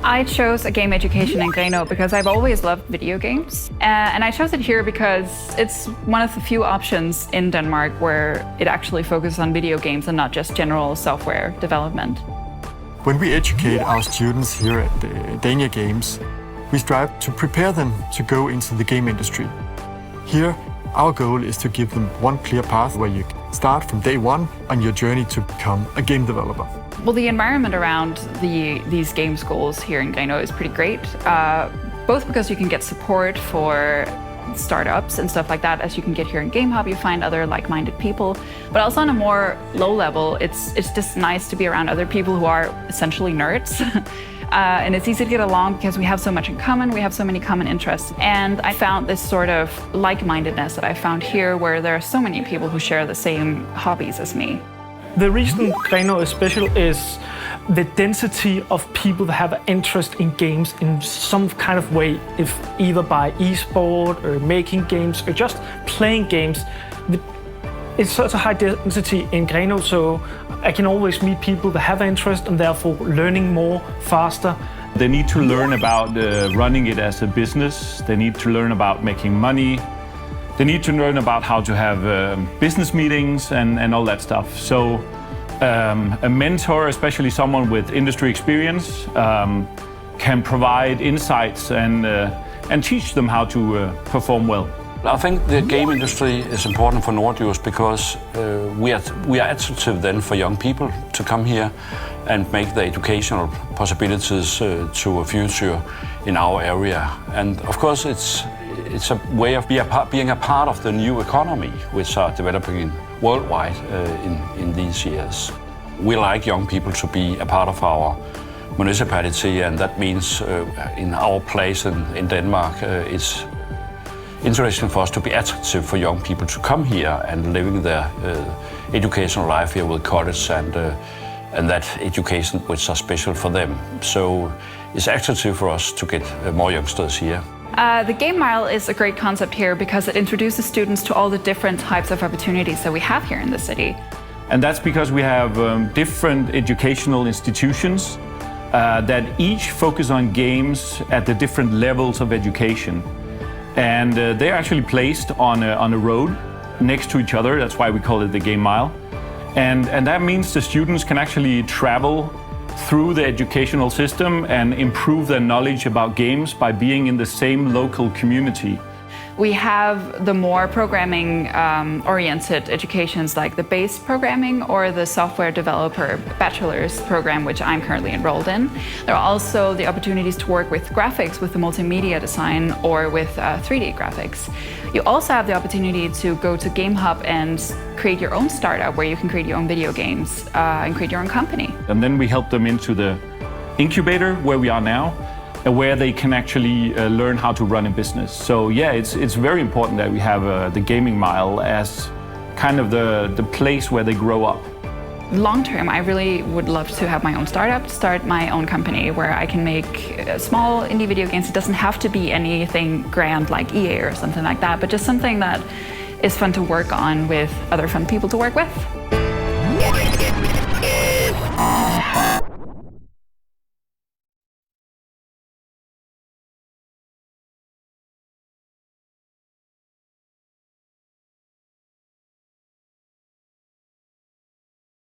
I chose a game education in Grenaa because I've always loved video games. And I chose it here because it's one of the few options in Denmark where it actually focuses on video games and not just general software development. When we educate our students here at the Dania Games, we strive to prepare them to go into the game industry. Here, our goal is to give them one clear path where you start from day one on your journey to become a game developer. Well, the environment around these game schools here in Grenaa is pretty great, both because you can get support for startups and stuff like that, as you can get here in Game Hub. You find other like-minded people, but also on a more low level, it's just nice to be around other people who are essentially nerds. And it's easy to get along because we have so much in common, we have so many common interests. And I found this sort of like-mindedness that I found here, where there are so many people who share the same hobbies as me. The reason Grenaa is special is the density of people that have an interest in games in some kind of way, if either by e-sport or making games or just playing games. It's such a high density in Grenaa, so I can always meet people that have interest and therefore learning more faster. They need to learn about running it as a business. They need to learn about making money. They need to learn about how to have business meetings and all that stuff. So a mentor, especially someone with industry experience, can provide insights and teach them how to perform well. I think the game industry is important for Norddjurs because we are attractive then for young people to come here and make the educational possibilities to a future in our area. And of course it's a way of being a part of the new economy which are developing worldwide in these years. We like young people to be a part of our municipality, and that means in our place in Denmark it's interesting for us to be attractive for young people to come here and living their educational life here with college and that education which are special for them. So it's attractive for us to get more youngsters here. The Game Mile is a great concept here because it introduces students to all the different types of opportunities that we have here in the city. And that's because we have different educational institutions that each focus on games at the different levels of education. And they're actually placed on a road next to each other. That's why we call it the Game Mile. And that means the students can actually travel through the educational system and improve their knowledge about games by being in the same local community. We have the more programming-oriented educations like the base programming or the software developer bachelor's program, which I'm currently enrolled in. There are also the opportunities to work with graphics, with the multimedia design, or with 3D graphics. You also have the opportunity to go to Game Hub and create your own startup where you can create your own video games and create your own company. And then we help them into the incubator where we are now, where they can actually learn how to run a business. So yeah, it's very important that we have the Gaming Mile as kind of the place where they grow up. Long term, I really would love to have my own startup, start my own company where I can make small indie video games. It doesn't have to be anything grand like EA or something like that, but just something that is fun to work on with other fun people to work with.